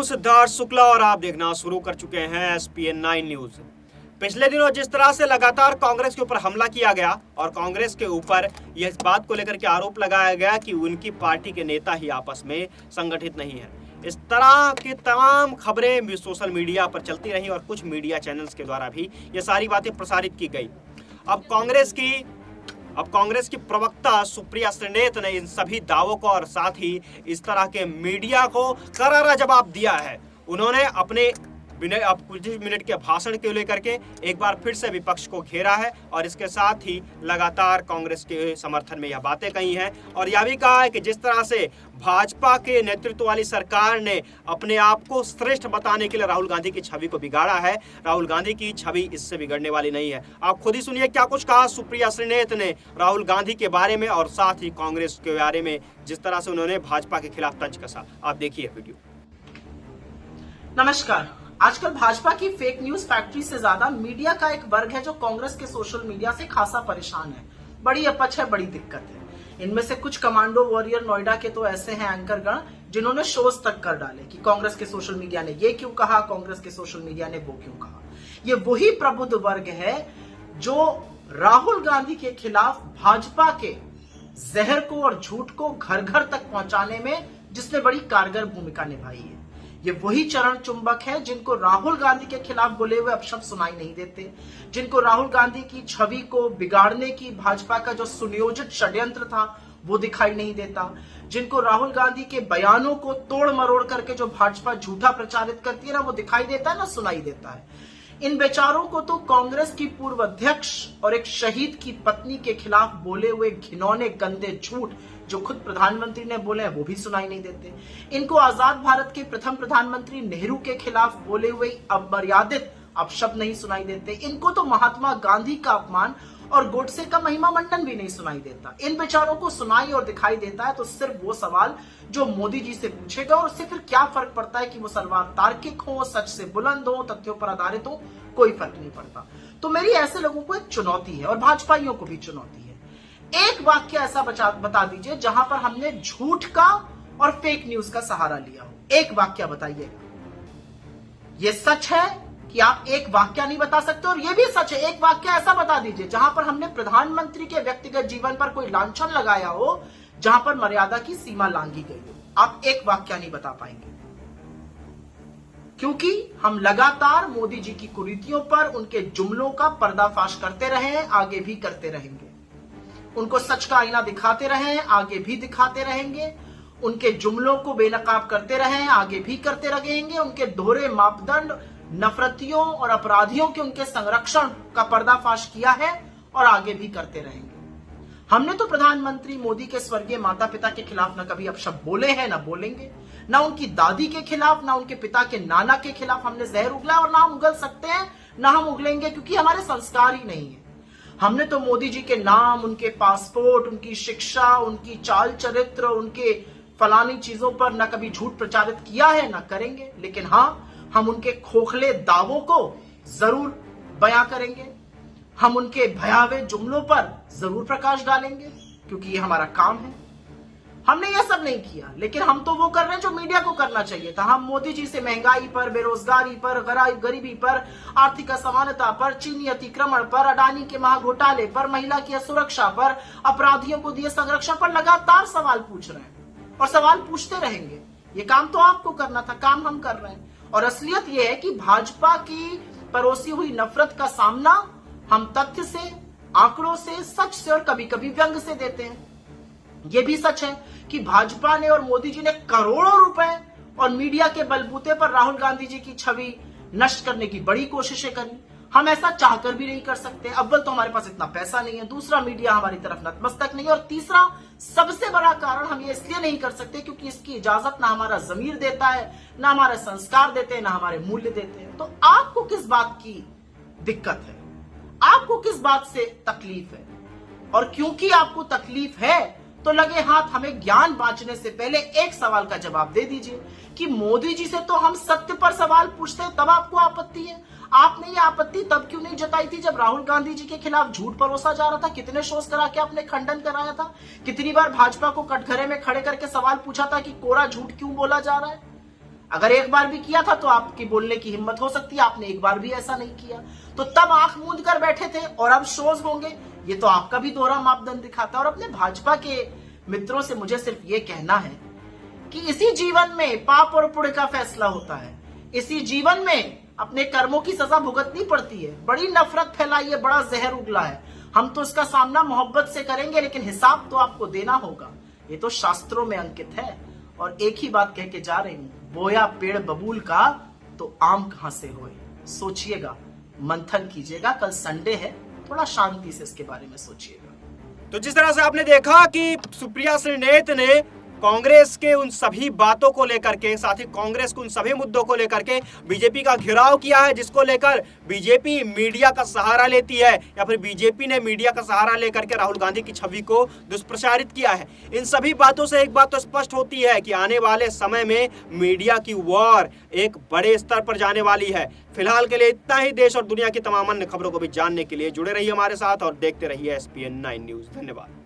हूं सिद्धार्थ शुक्ला और आप देखना शुरू कर चुके हैं SPN 9 न्यूज। पिछले दिनों जिस तरह से लगातार कांग्रेस के ऊपर हमला किया गया और कांग्रेस के ऊपर यह इस बात को लेकर के आरोप लगाया गया कि उनकी पार्टी के नेता ही आपस में संगठित नहीं है, इस तरह की तमाम खबरें सोशल मीडिया पर चलती रही और कुछ मीडिया चैनल्स के द्वारा भी ये सारी बातें प्रसारित की गई। अब कांग्रेस की प्रवक्ता सुप्रिया श्रीनेत ने इन सभी दावों को और साथ ही इस तरह के मीडिया को करारा जवाब दिया है। उन्होंने अपने अब कुछ मिनट के भाषण को लेकर के एक बार फिर से विपक्ष को घेरा है और इसके साथ ही लगातार कांग्रेस के समर्थन में यह बातें कही हैं और यह भी कहा है कि जिस तरह से भाजपा के नेतृत्व वाली सरकार ने अपने आप को श्रेष्ठ बताने के लिए राहुल गांधी की छवि को बिगाड़ा है, राहुल गांधी की छवि इससे बिगड़ने वाली नहीं है। आप खुद ही सुनिए क्या कुछ कहा सुप्रिया श्रीनेत ने राहुल गांधी के बारे में और साथ ही कांग्रेस के बारे में, जिस तरह से उन्होंने भाजपा के खिलाफ तंज कसा। आप देखिए वीडियो। नमस्कार। आजकल भाजपा की फेक न्यूज फैक्ट्री से ज्यादा मीडिया का एक वर्ग है जो कांग्रेस के सोशल मीडिया से खासा परेशान है। बड़ी अपच है, बड़ी दिक्कत है। इनमें से कुछ कमांडो वॉरियर नोएडा के तो ऐसे हैं एंकरगण जिन्होंने शोज तक कर डाले कि कांग्रेस के सोशल मीडिया ने ये क्यों कहा, कांग्रेस के सोशल मीडिया ने वो क्यों कहा। ये वही प्रबुद्ध वर्ग है जो राहुल गांधी के खिलाफ भाजपा के जहर को और झूठ को घर घर तक पहुंचाने में जिसने बड़ी कारगर भूमिका निभाई है। ये वही चरण चुंबक है जिनको राहुल गांधी के खिलाफ बोले हुए अपशब्द सुनाई नहीं देते, जिनको राहुल गांधी की छवि को बिगाड़ने की भाजपा का जो सुनियोजित षड्यंत्र था वो दिखाई नहीं देता, जिनको राहुल गांधी के बयानों को तोड़ मरोड़ करके जो भाजपा झूठा प्रचारित करती है ना वो दिखाई देता है ना सुनाई देता है। इन बेचारों को तो कांग्रेस की पूर्व अध्यक्ष और एक शहीद की पत्नी के खिलाफ बोले हुए घिनौने गंदे झूठ जो खुद प्रधानमंत्री ने बोले हैं वो भी सुनाई नहीं देते। इनको आजाद भारत के प्रथम प्रधानमंत्री नेहरू के खिलाफ बोले हुए अमर्यादित अपशब्द नहीं सुनाई देते। इनको तो महात्मा गांधी का अपमान और गोडसे का महिमा मंडन भी नहीं सुनाई देता। इन बेचारों को सुनाई और दिखाई देता है तो सिर्फ वो सवाल जो मोदी जी से पूछेगा और उससे फिर क्या फर्क पड़ता है कि वो सवाल तार्किक हो, सच से बुलंद हो, तथ्यों पर आधारित हो, कोई फर्क नहीं पड़ता। तो मेरी ऐसे लोगों को एक चुनौती है और भाजपाइयों को भी चुनौती है। एक वाक्य ऐसा बता दीजिए जहां पर हमने झूठ का और फेक न्यूज का सहारा लिया हो। एक वाक्य बताइएगा। ये सच है कि आप एक वाक्य नहीं बता सकते और यह भी सच है, एक वाक्य ऐसा बता दीजिए जहां पर हमने प्रधानमंत्री के व्यक्तिगत जीवन पर कोई लांछन लगाया हो, जहां पर मर्यादा की सीमा लांघी गई हो। आप एक वाक्य नहीं बता पाएंगे क्योंकि हम लगातार मोदी जी की कुरीतियों पर उनके जुमलों का पर्दाफाश करते रहे हैं, आगे भी करते रहेंगे। उनको सच का आईना दिखाते रहे, आगे भी दिखाते रहेंगे। उनके जुमलों को बेनकाब करते रहे, आगे भी करते रहेंगे। उनके दोहरे मापदंड, नफरतियों और अपराधियों के उनके संरक्षण का पर्दाफाश किया है और आगे भी करते रहेंगे। हमने तो प्रधानमंत्री मोदी के स्वर्गीय माता पिता के खिलाफ न कभी अपशब्द बोले हैं, न बोलेंगे। न उनकी दादी के खिलाफ, न उनके पिता के नाना के खिलाफ हमने जहर उगला और ना हम उगल सकते हैं, ना हम उगलेंगे क्योंकि हमारे संस्कार ही नहीं है। हमने तो मोदी जी के नाम, उनके पासपोर्ट, उनकी शिक्षा, उनकी चाल चरित्र, उनके फलानी चीजों पर न कभी झूठ प्रचारित किया है, न करेंगे। लेकिन हाँ, हम उनके खोखले दावों को जरूर बयां करेंगे। हम उनके भयावह जुमलों पर जरूर प्रकाश डालेंगे क्योंकि ये हमारा काम है। हमने ये सब नहीं किया, लेकिन हम तो वो कर रहे हैं जो मीडिया को करना चाहिए था। हम मोदी जी से महंगाई पर, बेरोजगारी पर, गरीबी पर, आर्थिक असमानता पर, चीनी अतिक्रमण पर, अडानी के महाघोटाले पर, महिला की सुरक्षा पर, अपराधियों को दिए संरक्षण पर लगातार सवाल पूछ रहे हैं और सवाल पूछते रहेंगे। ये काम तो आपको करना था, काम हम कर रहे हैं। और असलियत यह है कि भाजपा की परोसी हुई नफरत का सामना हम तथ्य से, आंकड़ों से, सच से और कभी कभी व्यंग से देते हैं। यह भी सच है कि भाजपा ने और मोदी जी ने करोड़ों रुपए और मीडिया के बलबूते पर राहुल गांधी जी की छवि नष्ट करने की बड़ी कोशिशें करी। हम ऐसा चाहकर भी नहीं कर सकते। अव्वल तो हमारे पास इतना पैसा नहीं है, दूसरा मीडिया हमारी तरफ नतमस्तक नहीं है, और तीसरा सबसे बड़ा कारण हम ये इसलिए नहीं कर सकते क्योंकि इसकी इजाजत ना हमारा जमीर देता है, ना हमारे संस्कार देते हैं, ना हमारे मूल्य देते हैं। तो आपको किस बात की दिक्कत है? आपको किस बात से तकलीफ है? और क्योंकि आपको तकलीफ है तो लगे हाथ हमें ज्ञान बांटने से पहले एक सवाल का जवाब दे दीजिए कि मोदी जी से तो हम सत्य पर सवाल पूछते हैं, तब आपको आपत्ति है। आपने ये आपत्ति तब क्यों नहीं जताई थी जब राहुल गांधी जी के खिलाफ झूठ परोसा जा रहा था? कितने शोज करा के आपने खंडन कराया था? कितनी बार भाजपा को कटघरे में खड़े करके सवाल पूछा था कि कोरा झूठ क्यों बोला जा रहा है? अगर एक बार भी किया था तो आपकी बोलने की हिम्मत हो सकती है, आपने एक बार भी ऐसा नहीं किया, तो तब आंख मूंद कर बैठे थे और अब शोज होंगे। ये तो आपका भी दोहरा मापदंड दिखाता है। और अपने भाजपा के मित्रों से मुझे सिर्फ ये कहना है कि इसी जीवन में पाप और पुण्य का फैसला होता है। इसी जीवन में अपने कर्मों की सजा भुगतनी पड़ती है। बड़ी नफरत फैलाई है, बड़ा जहर उगला है। हम तो इसका सामना मोहब्बत से करेंगे, लेकिन हिसाब तो आपको देना होगा। ये तो शास्त्रों में अंकित है। और एक ही बात कह के जा रही हूं, बोया पेड़ बबूल का तो आम कहां से होए। सोचिएगा, मंथन कीजिएगा। कल संडे है, थोड़ा शांति से इसके बारे में सोचिएगा। तो जिस तरह से आपने देखा कि सुप्रिया श्रीनेत ने कांग्रेस के उन सभी बातों को लेकर के, साथ ही कांग्रेस के उन सभी मुद्दों को लेकर के बीजेपी का घेराव किया है, जिसको लेकर बीजेपी मीडिया का सहारा लेती है, या फिर बीजेपी ने मीडिया का सहारा लेकर के राहुल गांधी की छवि को दुष्प्रचारित किया है। इन सभी बातों से एक बात तो स्पष्ट होती है कि आने वाले समय में मीडिया की वॉर एक बड़े स्तर पर जाने वाली है। फिलहाल के लिए इतना ही। देश और दुनिया की तमाम अन्य खबरों को भी जानने के लिए जुड़े रहिए हमारे साथ और देखते रहिए SPN 9 न्यूज। धन्यवाद।